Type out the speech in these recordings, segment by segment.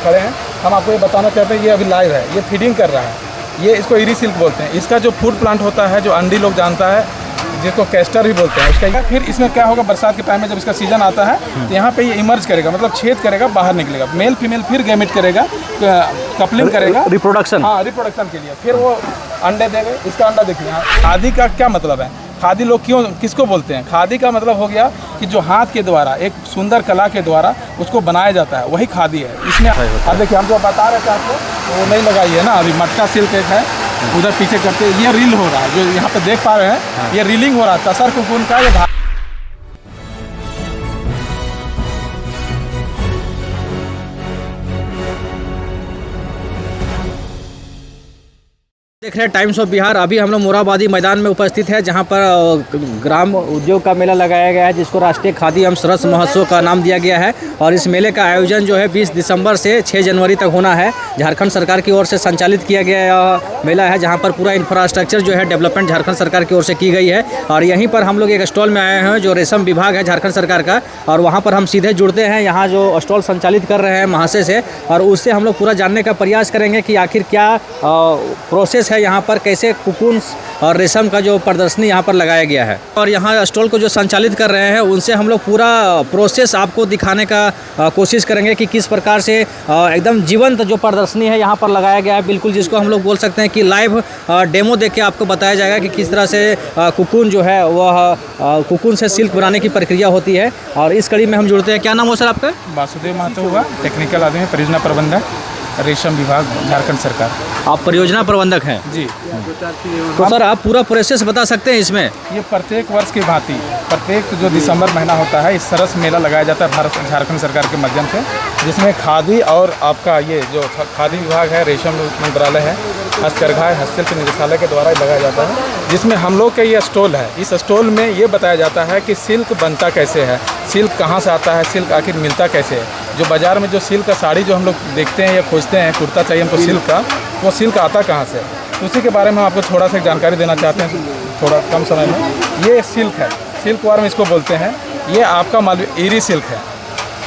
खड़े हैं, हम आपको ये बताना चाहते हैं ये अभी लाइव है, ये फीडिंग कर रहा है। ये इसको इरी सिल्क बोलते हैं। इसका जो फूड प्लांट होता है, जो अंडी लोग जानता है, जिसको कैस्टर भी बोलते हैं, उसका फिर इसमें क्या होगा, बरसात के टाइम में जब इसका सीजन आता है तो यहाँ पे ये इमर्ज करेगा, मतलब छेद करेगा, बाहर निकलेगा, मेल फीमेल फिर गैमेट करेगा, कपलिंग करेगा, रिप्रोडक्शन। हाँ, रिप्रोडक्शन के लिए। फिर वो अंडे देगा। इसका अंडा देखिए। खादी का क्या मतलब है? खादी लोग किसको बोलते हैं? खादी का मतलब हो गया कि जो हाथ के द्वारा, एक सुंदर कला के द्वारा उसको बनाया जाता है, वही खादी है। इसमें अब देखिए, हम जो बता रहे थे आपको, वो नहीं लगाई है ना अभी। मटका सिल्क एक है, उधर पीछे करते ये रील हो रहा है, जो यहाँ पे देख पा रहे हैं, ये रीलिंग हो रहा है तसर कुकुन का। ये देख रहे हैं टाइम्स ऑफ बिहार। अभी हम लोग मोराबादी मैदान में उपस्थित है, जहां पर ग्राम उद्योग का मेला लगाया गया है, जिसको राष्ट्रीय खादी एवं सरस महोत्सव का नाम दिया गया है। और इस मेले का आयोजन जो है 20 दिसंबर से 6 जनवरी तक होना है। झारखंड सरकार की ओर से संचालित किया गया मेला है, जहां पर पूरा इंफ्रास्ट्रक्चर जो है डेवलपमेंट झारखंड सरकार की ओर से की गई है। और यहीं पर हम लोग एक स्टॉल में आए हैं, जो रेशम विभाग है झारखंड सरकार का, और वहाँ पर हम सीधे जुड़ते हैं यहाँ जो स्टॉल संचालित कर रहे हैं महाशय से, और उससे हम लोग पूरा जानने का प्रयास करेंगे कि आखिर क्या प्रोसेस है यहाँ पर, कैसे कुकुन्स और रेशम का जो प्रदर्शनी यहाँ पर लगाया गया है। और यहाँ स्टॉल को जो संचालित कर रहे हैं, उनसे हम लोग पूरा प्रोसेस आपको दिखाने का कोशिश करेंगे कि किस प्रकार से एकदम जीवंत जो प्रदर्शनी है यहाँ पर लगाया गया है, बिल्कुल जिसको हम लोग बोल सकते हैं कि लाइव डेमो देख के आपको बताया जाएगा कि किस तरह से कुकुन जो है वह कुकुन से सिल्क बनाने की प्रक्रिया होती है। और इस कड़ी में हम जुड़ते हैं। क्या नाम हो सर आपका? वासुदेव महतो हुआ, टेक्निकल आदमी, परियोजना प्रबंधक, रेशम विभाग, झारखंड सरकार। आप परियोजना प्रबंधक हैं जी। तो सर आप पूरा प्रोसेस बता सकते हैं इसमें? ये प्रत्येक वर्ष की भांति प्रत्येक जो दिसंबर महीना होता है, इस सरस मेला लगाया जाता है भारत झारखंड सरकार के माध्यम से, जिसमें खादी और आपका ये जो खादी विभाग है, रेशम मंत्रालय है, हस्तकरघा है, हस्तशिल्प निदेशालय के द्वारा लगाया जाता है, जिसमें हम लोग का ये स्टॉल है। इस स्टॉल में ये बताया जाता है कि सिल्क बनता कैसे है, सिल्क कहाँ से आता है, सिल्क आखिर मिलता कैसे है। जो बाज़ार में जो सिल्क का साड़ी जो हम लोग देखते हैं या खोजते हैं, कुर्ता चाहिए हमको सिल्क का, वो सिल्क आता कहाँ से, तो उसी के बारे में आपको थोड़ा सा जानकारी देना चाहते हैं, थोड़ा कम समय में। ये सिल्क है, सिल्क वार्म इसको बोलते हैं। ये आपका मालवेरी सिल्क है।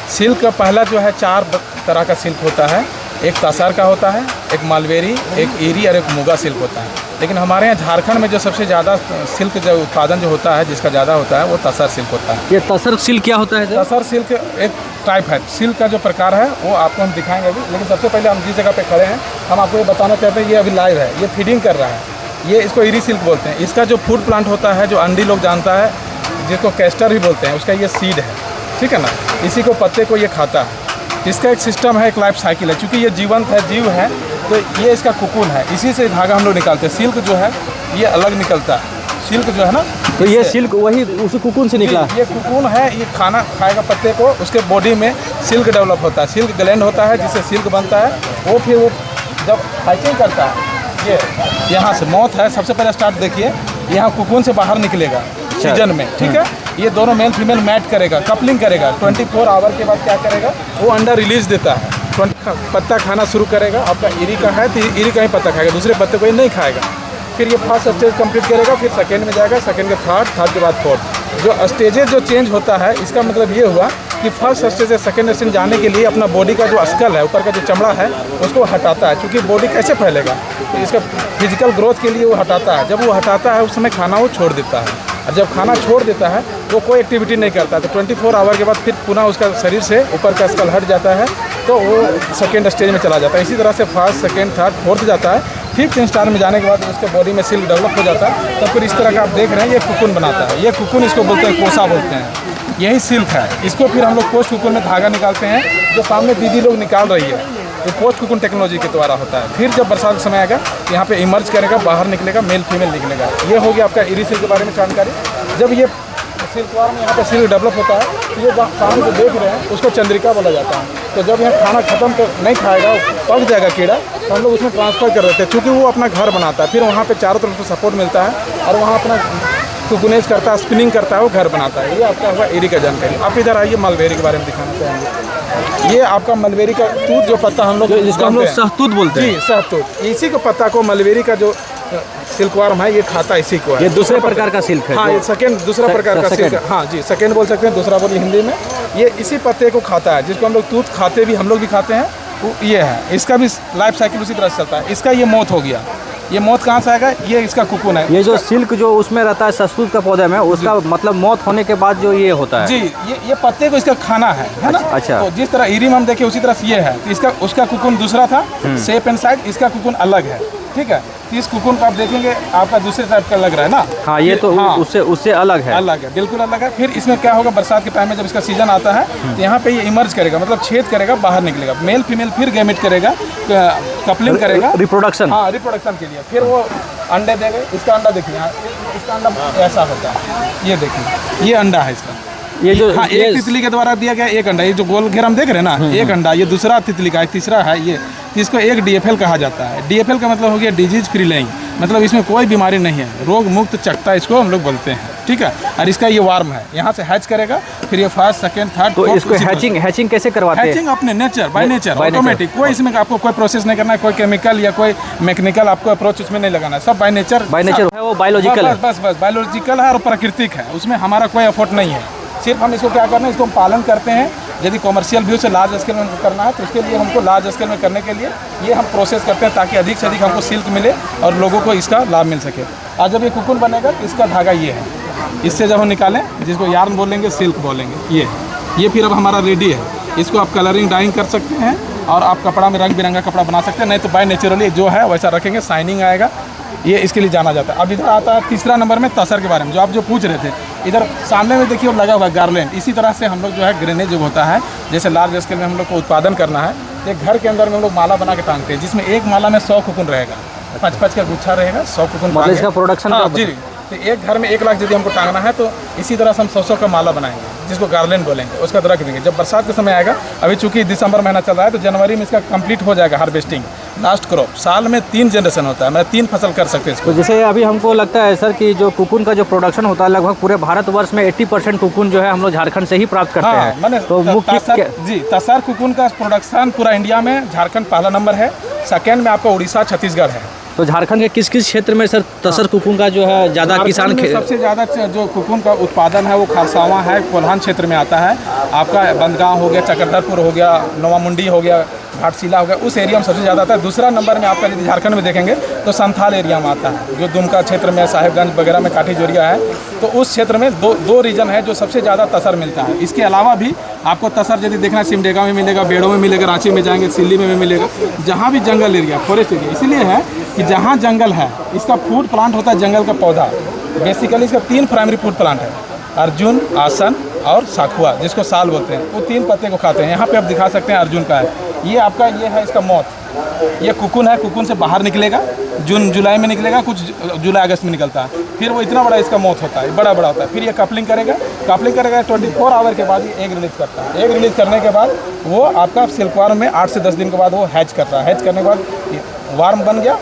सिल्क का पहला जो है 4 तरह का सिल्क होता है। एक तसर का होता है, एक मालवेरी, एक एरी और एक मुगा सिल्क होता है। लेकिन हमारे यहाँ झारखंड में जो सबसे ज़्यादा सिल्क जो उत्पादन जो होता है, जिसका ज़्यादा होता है, वो तसर सिल्क होता है। ये तसर सिल्क क्या होता है? तसर सिल्क एक टाइप है, सिल्क का जो प्रकार है वो आपको हम दिखाएंगे अभी। लेकिन सबसे पहले हम जिस जगह पे खड़े हैं, हम आपको ये बताना चाहते हैं ये अभी लाइव है, ये फीडिंग कर रहा है। ये इसको इरी सिल्क बोलते हैं। इसका जो फूड प्लांट होता है, जो अंडी लोग जानता है, जिसको कैस्टर भी बोलते हैं, उसका ये सीड है, ठीक है ना। इसी को पत्ते को ये खाता है। इसका एक सिस्टम है, एक लाइफ साइकिल है। चूँकि ये जीवंत है, जीव है, तो ये इसका कुकुन है। इसी से धागा हम लोग निकालते हैं। सिल्क जो है ये अलग निकलता है, सिल्क जो है ना, तो ये सिल्क वही उसी कुकुन से निकला? ये कुकुन है, ये खाना खाएगा पत्ते को, उसके बॉडी में सिल्क डेवलप होता है, सिल्क ग्लैंड होता है, जिससे सिल्क बनता है। वो फिर वो जब हैचिंग करता है, ये यहाँ से मौत है, सबसे पहले स्टार्ट देखिए, यहाँ कुकुन से बाहर निकलेगा सीजन में, ठीक है। ये दोनों मेल फीमेल मैट करेगा, कपलिंग करेगा। 24 आवर के बाद क्या करेगा, वो अंडा रिलीज देता है, पत्ता खाना शुरू करेगा। आपका इरी का है तो इरी का ही पत्ता खाएगा, दूसरे पत्ते को ये नहीं खाएगा। फिर ये फर्स्ट स्टेज कंप्लीट करेगा, फिर सेकेंड में जाएगा, सेकेंड के थर्ड के बाद फोर्थ। जो स्टेजेस जो चेंज होता है, इसका मतलब ये हुआ कि फर्स्ट स्टेज से सेकेंड स्टेज जाने के लिए अपना बॉडी का जो स्कल है, ऊपर का जो चमड़ा है, उसको हटाता है। क्योंकि बॉडी कैसे फैलेगा, तो इसका फिजिकल ग्रोथ के लिए वो हटाता है। जब वो हटाता है, उस समय खाना वो छोड़ देता है। और जब खाना छोड़ देता है तो कोई एक्टिविटी नहीं करता, तो 24 आवर के बाद फिर पुनः उसका शरीर से ऊपर का स्कल हट जाता है, तो वो सेकेंड स्टेज में चला जाता है। इसी तरह से फर्स्ट, सेकेंड, थर्ड, फोर्थ जाता है। फिर 3 स्टार में जाने के बाद उसके बॉडी में सिल्क डेवलप हो जाता है। तो फिर इस तरह का आप देख रहे हैं, ये कुकुन बनाता है। ये कुकुन इसको बोलते हैं, कोसा बोलते हैं। यही सिल्क है। इसको फिर हम लोग पोस्ट कुकुन में धागा निकालते हैं, जो सामने दीदी लोग निकाल रही है, ये पोस्ट कुकुन टेक्नोलॉजी के द्वारा होता है। फिर जब बरसात का समय आएगा, यहाँ पे इमर्ज करेगा, बाहर निकलेगा, मेल फीमेल निकलेगा। ये हो गया आपका इरी सिल्क के बारे में जानकारी। जब ये सिल्क वार्म में यहाँ पर सिल्क डेवलप होता है, तो ये सामने जो देख रहे हैं, उसको चंद्रिका बोला जाता है। तो जब यहाँ खाना खत्म तो नहीं खाएगा, पक जाएगा कीड़ा, तो हम लोग उसमें ट्रांसफ़र कर देते हैं। चूँकि वो अपना घर बनाता है, फिर वहाँ पे चारों तरफ से सपोर्ट मिलता है, और वहाँ अपना कुकुनेज करता है, स्पिनिंग करता है, वो घर बनाता है। ये आपका हुआ एरी का जानकारी। आप इधर आइए, मलबेरी के बारे में दिखाना चाहेंगे। ये आपका मलबेरी का तूत, जो पत्ता हम लोग जिसको हम लोग सहतूत बोलते हैं। जी, सहतूत। इसी को पत्ता को मलबेरी का जो सिल्कवार्म है, ये खाता इसी को है। ये दूसरे प्रकार का सिल्क है। हाँ, ये सेकेंड, दूसरा प्रकार का सिल्क। हाँ जी, सेकेंड बोल सकते हैं, दूसरा बोलिए हिंदी में। ये इसी पत्ते को खाता है, जिसको हम लोग तूत खाते भी, हम लोग भी खाते हैं, ये है, इसका भी लाइफ साइकिल उसी तरह से चलता है। इसका ये मौत हो गया, ये मौत कहाँ से आएगा, ये इसका कुकुन है। ये जो सिल्क जो उसमें रहता है शहतूत का पौधे में, उसका मतलब मौत होने के बाद जो ये होता है जी, ये पत्ते को इसका खाना है ना। अच्छा। तो जिस तरह इरीम हम देखे उसी तरह से ये है, तो इसका उसका कुकुन दूसरा था, शेप एंड साइज, इसका कुकुन अलग है, ठीक है। तो इस कुकुन को आप देखेंगे आपका दूसरे टाइप का लग रहा है ना। हाँ, ये तो उससे अलग है, बिल्कुल अलग है। फिर इसमें क्या होगा, बरसात के टाइम में जब इसका सीजन आता है तो यहाँ पे ये इमर्ज करेगा, मतलब छेद करेगा, बाहर निकलेगा, मेल फीमेल फिर गैमेट करेगा, कपलिंग करेगा, रिप्रोडक्शन। हाँ, रिप्रोडक्शन के लिए। फिर वो अंडे देगा। इसका अंडा देखिए यहाँ, इसका अंडा ऐसा होता है, ये देखिए, ये अंडा है इसका। ये जो हाँ, एक तितली के द्वारा दिया गया एक अंडा, ये जो गोल घेर हम देख रहे हैं ना, एक अंडा, ये दूसरा तितली का है, तीसरा है ये, तो इसको एक DFL कहा जाता है। DFL का मतलब हो गया डिजीज फ्री लेइंग, मतलब इसमें कोई बीमारी नहीं है, रोग मुक्त चकता इसको हम लोग बोलते हैं, ठीक है। और इसका ये वार्म है, यहाँ से हैच करेगा, फिर ये फर्स्ट सेकंड थर्ड। तो इसको हैचिंग कैसे करवाते हैं? हैचिंग अपने नेचर, बाय नेचर, ऑटोमेटिक, कोई इसमें आपको कोई प्रोसेस नहीं करना है, कोई केमिकल या कोई मैकेनिकल आपको अप्रोच इसमें नहीं लगाना है, सब बाय नेचर है, वो बायोलॉजिकल है। बस बायोलॉजिकल है और प्राकृतिक है, उसमें हमारा कोई एफर्ट नहीं है। सिर्फ हम इसको क्या करना है, इसको हम पालन करते हैं। यदि कमर्शियल व्यू से लार्ज स्केल में करना है तो उसके लिए हमको लार्ज स्केल में करने के लिए ये हम प्रोसेस करते हैं, ताकि अधिक से अधिक हमको सिल्क मिले और लोगों को इसका लाभ मिल सके। आज जब ये कुकुन बनेगा तो इसका धागा ये है, इससे जब हम निकालें, जिसको यार्न बोलेंगे, सिल्क बोलेंगे, ये फिर अब हमारा रेडी है। इसको आप कलरिंग डाइंग कर सकते हैं और आप कपड़ा में रंग बिरंगा कपड़ा बना सकते हैं, नहीं तो बाय नेचुरली जो है वैसा रखेंगे, शाइनिंग आएगा, ये इसके लिए जाना जाता है। अब इधर आता है तीसरा नंबर में तसर के बारे में, जो आप जो पूछ रहे थे। इधर सामने में देखिए लगा हुआ है गार्लैंड। इसी तरह से हम लोग जो है ग्रेनेज जो होता है, जैसे लार्ज स्केल में हम लोग को उत्पादन करना है, एक घर के अंदर में हम लोग माला बना के टांगते हैं, जिसमें एक माला में 100 कुकुन रहेगा, 5-5 का गुच्छा रहेगा, 100 कुकुन। मतलब इसका प्रोडक्शन जी, तो एक घर में 1 लाख यदि हमको टांगना है तो इसी तरह से हम 100 का माला बनाएंगे, जिसको गार्लैंड बोलेंगे, उसका रख देंगे। जब बरसात का समय आएगा, अभी चूंकि दिसंबर महीना चल रहा है, तो जनवरी में इसका कंप्लीट हो जाएगा हार्वेस्टिंग, लास्ट क्रॉप। साल में 3 जनरेशन होता है, मतलब 3 फसल कर सकते हैं इसको। तो जैसे अभी हमको लगता है सर कि जो कुकुन का जो प्रोडक्शन होता है, लगभग पूरे भारतवर्ष में 80% कुकुन जो है हम लोग झारखंड से ही प्राप्त करते हैं। मैंने तो तसर कुकुन का प्रोडक्शन पूरा इंडिया में झारखंड पहला नंबर है, सेकेंड में आपका उड़ीसा, छत्तीसगढ़ है। तो झारखंड के किस किस क्षेत्र में सर तसर कुकुन का जो है ज़्यादा किसान सबसे ज़्यादा जो कुकुन का उत्पादन है वो खरसावां है, कोल्हान क्षेत्र में आता है। आपका बंदगांव हो गया, चक्रधरपुर हो गया, नवामुंडी हो गया, घाटशिला हो गया, उस एरिया में सबसे ज़्यादा आता है। दूसरा नंबर में आपका यदि झारखंड में देखेंगे तो संथाल एरिया में आता है, जो दुमका क्षेत्र में, साहेबगंज वगैरह में, काठी जोरिया है, तो उस क्षेत्र में दो रीजन है जो सबसे ज़्यादा तसर मिलता है। इसके अलावा भी आपको तसर यदि देखना है, सिमडेगा में मिलेगा, बेड़ों में मिलेगा, रांची में जाएंगे, सिल्ली में भी मिलेगा, जहाँ भी जंगल एरिया, फॉरेस्ट एरिया। इसीलिए है कि जहाँ जंगल है, इसका फूड प्लांट होता है जंगल का पौधा। बेसिकली इसका 3 प्राइमरी फूड प्लांट है, अर्जुन, आसन और साखुआ, जिसको साल बोलते हैं। वो 3 पत्ते को खाते हैं। यहाँ पे आप दिखा सकते हैं अर्जुन का है, ये आपका ये है इसका मौत, ये कुकुन है, कुकुन से बाहर निकलेगा, जून जुलाई में निकलेगा, कुछ जुलाई अगस्त में निकलता है, फिर वो इतना बड़ा इसका मौत होता है, बड़ा होता है। फिर ये कपलिंग करेगा 24 आवर के बाद ये एग रिलीज करता है। एग रिलीज करने के बाद वो आपका सिल्कवार्म में 8 से 10 दिन के बाद वो हैच करता है। हैच करने के बाद वार्म बन गया,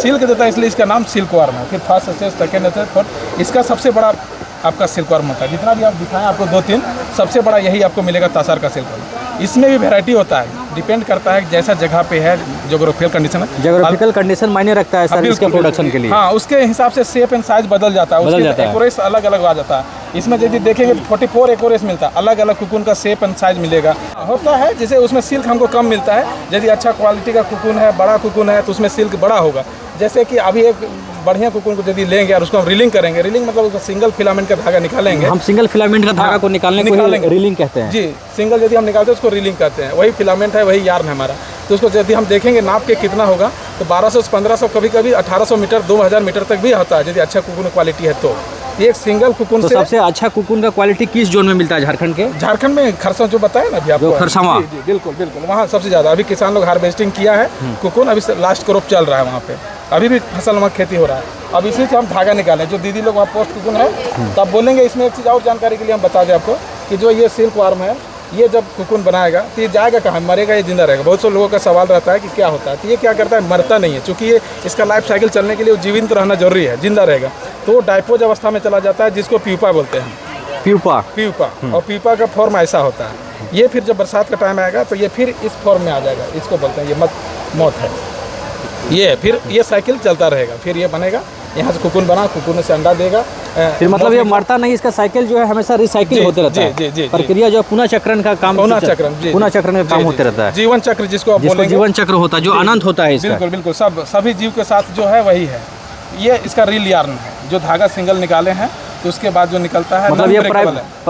सिल्क देता है, इसलिए इसका नाम सिल्कवार्म है। फिर first stage, second stage, fourth, इसका सबसे बड़ा आपका सिल्कवार्म होता है। जितना भी आप दिखाएं आपको 2-3, सबसे बड़ा यही आपको मिलेगा तसर का सिल्कवार्म। इसमें भी वैरायटी होता है, डिपेंड करता है जैसा जगह पे है, जोग्राफिकल कंडीशन है। जोग्राफिकल कंडीशन मायने रखता है सर इसके प्रोडक्शन के लिए। हाँ, उसके हिसाब से शेप एंड साइज बदल जाता है, उसके एक्यूरेस अलग अलग आ जाता है। इसमें यदि देखेंगे तो 44 एक्यूरेस मिलता है, अलग अलग कुकुन का शेप एंड साइज मिलेगा। होता है जैसे उसमें सिल्क हमको कम मिलता है, यदि अच्छा क्वालिटी का कुकुन है, बड़ा कुकुन है, तो उसमें सिल्क बड़ा होगा। जैसे कि अभी एक बढ़िया कुकुन को यदि लेंगे और उसको हम रीलिंग करेंगे, रीलिंग मतलब सिंगल फिलामेंट का धागा निकालेंगे, हम सिंगल फिलामेंट का धागा को निकालने को रीलिंग कहते हैं। जी, सिंगल यदि हम निकालते हैं उसको रीलिंग कहते हैं। वही फिलामेंट है, वही यार्न है हमारा। तो उसको यदि हम देखेंगे नाप के कितना होगा, तो 1200 से 1500, कभी कभी 1800 मीटर, 2000 मीटर तक भी होता है, यदि अच्छा कुकुन क्वालिटी है तो। एक सिंगल कुकुन से सबसे अच्छा कुकुन का क्वालिटी किस जोन में मिलता है झारखंड के? झारखंड में खरसा जो बताया ना अभी आपको, खरसावां। जी, बिल्कुल वहाँ सबसे ज़्यादा। अभी किसान लोग हार्वेस्टिंग किया है कुकुन, अभी लास्ट क्रॉप चल रहा है वहाँ पे, अभी भी फसल वहाँ खेती हो रहा है। अब इसी से हम धागा निकालें, जो दीदी लोग वहाँ पोस्ट कुकुन है, तो आप बोलेंगे। इसमें एक चीज़ और जानकारी के लिए हम बता दें आपको कि जो ये सिल्क वार्म है, ये जब कुकुन बनाएगा तो ये जाएगा कहाँ, मरेगा, ये जिंदा रहेगा? बहुत से लोगों का सवाल रहता है कि क्या होता है। तो ये क्या करता है, मरता नहीं है, चूँकि ये इसका लाइफ साइकिल चलने के लिए जीवित रहना जरूरी है, जिंदा रहेगा। तो वो डायपोज अवस्था में चला जाता है, जिसको प्यूपा बोलते हैं। प्यूपा और प्यूपा का फॉर्म ऐसा होता है। ये फिर जब बरसात का टाइम आएगा तो ये फिर इस फॉर्म में आ जाएगा, इसको बोलते हैं ये मौत है। ये फिर ये साइकिल चलता रहेगा, फिर ये बनेगा, यहाँ से कुकुन बना, कुकुन से अंडा देगा। फिर मतलब ये मरता नहीं, इसका साइकिल जो है हमेशा रिसाइकिल होते रहता है। जी, प्रक्रिया जो पुनः चक्रण का काम, पुनः चक्रण का काम होते रहता है। जीवन चक्र जिसको आप बोलेंगे, जीवन चक्र होता है जो अनंत होता है इसका। बिल्कुल बिल्कुल, सभी जीव के साथ जो है वही है। ये इसका रील यार्न है, जो धागा सिंगल निकाले हैं तो उसके बाद जो निकलता है, मतलब ये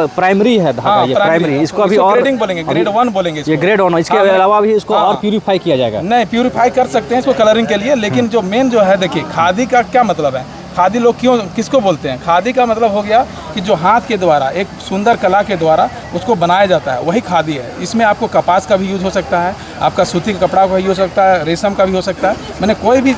प्राइमरी है धागा। हाँ, ये प्राइमरी, इसको अभी और ग्रेडिंग बोलेंगे, ग्रेड 1 बोलेंगे ये ग्रेड 1। इसके अलावा भी इसको और प्यूरिफाई किया जाएगा? नहीं, प्यूरिफाई कर सकते हैं इसको कलरिंग के लिए, लेकिन जो मेन जो है, देखिए खादी का क्या मतलब है। खादी लोग किसको बोलते हैं? खादी का मतलब हो गया कि जो हाथ के द्वारा, एक सुंदर कला के द्वारा उसको बनाया जाता है, वही खादी है। इसमें आपको कपास का भी यूज हो सकता है, आपका सूती का कपड़ा का भी हो सकता है, रेशम का भी हो सकता है। मैंने कोई भी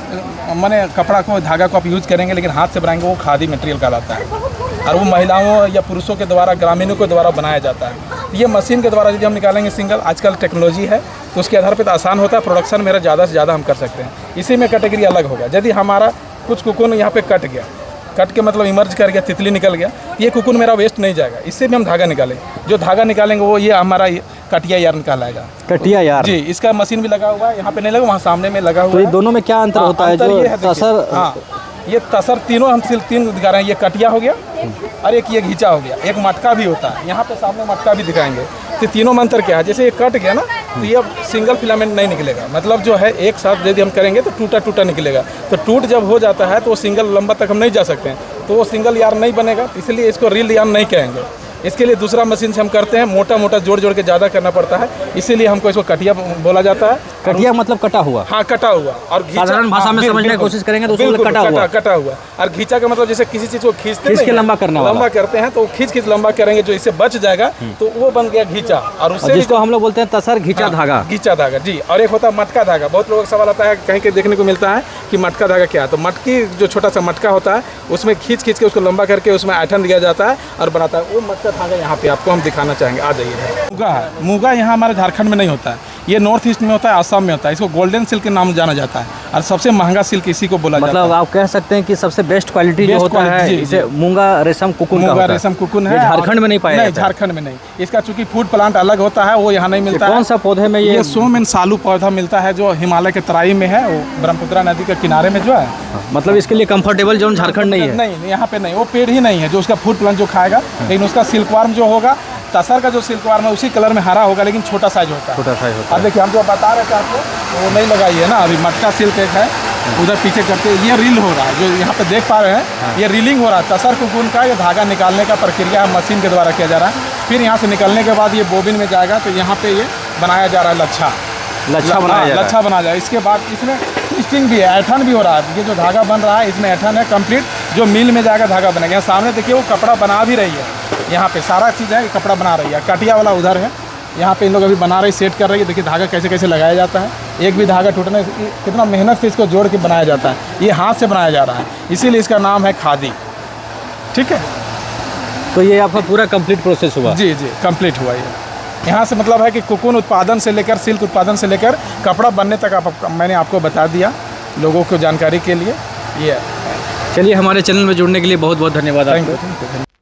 कपड़ा को, धागा को आप यूज करेंगे लेकिन हाथ से बनाएंगे, वो खादी मटेरियल कहलाता है। और वो महिलाओं या पुरुषों के द्वारा, ग्रामीणों के द्वारा बनाया जाता है। ये मशीन के द्वारा यदि हम निकालेंगे सिंगल, आजकल टेक्नोलॉजी है तो उसके आधार पर तो आसान होता है, प्रोडक्शन मेरा ज़्यादा से ज़्यादा हम कर सकते हैं। इसी में कैटेगरी अलग होगा। यदि हमारा कुछ कुकुन यहाँ पे कट गया, कट के मतलब इमर्ज कर गया, तितली निकल गया, ये कुकुन मेरा वेस्ट नहीं जाएगा, इससे भी हम धागा निकालें। जो धागा निकालेंगे वो ये हमारा कटिया यार्न कहलाएगा। कटिया यार्न जी, इसका मशीन भी लगा हुआ है, यहाँ पे नहीं लगा, वहाँ सामने में लगा हुआ है। तो ये दोनों में क्या अंतर होता है? जो तसर, हाँ, ये तसर तीनों हम सिर्फ 3 दिखा रहे हैं। ये कटिया हो गया और एक ये घींचा हो गया, एक मटका भी होता है। यहाँ पे सामने मटका भी दिखाएंगे। तो तीनों में अंतर क्या है? जैसे ये कट गया ना, तो ये अब सिंगल फिलामेंट नहीं निकलेगा, मतलब जो है एक साथ यदि हम करेंगे तो टूटा टूटा निकलेगा। तो टूट जब हो जाता है तो वो सिंगल लंबा तक हम नहीं जा सकते हैं, तो वो सिंगल यार्न नहीं बनेगा, इसलिए इसको रील यार्न नहीं कहेंगे। इसके लिए दूसरा मशीन से हम करते हैं, मोटा मोटा जोड़ जोड़ के ज़्यादा करना पड़ता है, इसीलिए हमको इसको कटिया बोला जाता है। कटिया मतलब कटा हुआ? हाँ, कटा हुआ। और साधारण भाषा में समझने की कोशिश करेंगे तो कटा हुआ। और घींचा का मतलब जैसे किसी चीज को खींच के लंबा करने वाला, लंबा करते हैं तो खींच लंबा करेंगे, जो इससे बच जाएगा तो वो बन गया घींचा। और उससे जिसको हम लोग बोलते हैं तसर, घींचा धागा। घींचा धागा जी। और एक होता है मटका धागा। बहुत लोगों का सवाल आता है, कहीं के देखने को मिलता है कि मटका धागा क्या है। तो मटकी जो छोटा सा मटका होता है, उसमें खींच के उसको लंबा करके उसमें ऐठन दिया जाता है और बनाता है। वो मटका धागा यहाँ पे आपको हम दिखाना चाहेंगे, आ जाइए। मूंगा है, मूंगा यहाँ हमारे झारखंड में नहीं होता है, ये नॉर्थ ईस्ट में होता है, आसाम में होता है। इसको गोल्डन सिल्क के नाम जाना जाता है और सबसे महंगा सिल्क इसी को बोला जाता है। मतलब आप कह सकते हैं कि सबसे बेस्ट क्वालिटी जो होता है इसे मूंगा रेशम कुकुन का होता है। मूंगा रेशम कुकुन है, झारखंड में नहीं पाया जाता है। झारखंड में नहीं। इसका चूंकि फूड प्लांट अलग होता है, वो यहाँ नहीं मिलता है। कौन सा पौधे में? ये सोम सालू पौधा मिलता है, जो हिमालय के तराई में है, वो ब्रह्मपुत्रा नदी के किनारे में जो है। मतलब इसके लिए कंफर्टेबल जोन झारखंड नहीं है? नहीं, यहाँ पे नहीं, वो पेड़ ही नहीं है जो उसका फूड प्लांट जो खाएगा। लेकिन उसका सिल्कवार्म जो होगा, तसर का जो सिल्कवार्म है उसी कलर में हरा होगा, लेकिन छोटा साइज होता है। छोटा साइज होता है। अब देखिए, हम जो बता रहे थे आपको, वो नहीं लगाई है ना अभी। मटका सिल्क एक है, उधर पीछे करते ये रील हो रहा है, जो यहाँ पे देख पा रहे हैं, ये रीलिंग हो रहा है। तसर कुकुन का ये धागा निकालने का प्रक्रिया मशीन के द्वारा किया जा रहा है। फिर यहाँ से निकलने के बाद ये बोबिन में जाएगा, तो यहाँ पे ये बनाया जा रहा है लच्छा बनाया जाए। इसके बाद इसमें ट्विस्टिंग भी है, ऐठन भी हो रहा है। ये जो धागा बन रहा है इसमें ऐठन है कंप्लीट, जो मिल में जाएगा धागा बनेगा। यहाँ सामने देखिए, वो कपड़ा बना भी रही है, यहाँ पे सारा चीज़ है, कपड़ा बना रही है। कटिया वाला उधर है, यहाँ पे इन लोग अभी बना रही, सेट कर रही है। देखिए धागा कैसे कैसे लगाया जाता है, एक भी धागा टूटने, कितना मेहनत से इसको जोड़ के बनाया जाता है। ये हाथ से बनाया जा रहा है, इसीलिए इसका नाम है खादी। ठीक है, तो ये आपका पूरा कंप्लीट प्रोसेस हुआ? जी, कंप्लीट हुआ ये। यहाँ से मतलब है कि कुकुन उत्पादन से लेकर, सिल्क उत्पादन से लेकर कपड़ा बनने तक मैंने आपको बता दिया लोगों को जानकारी के लिए। ये चलिए, हमारे चैनल में जुड़ने के लिए बहुत बहुत धन्यवाद। Thank you.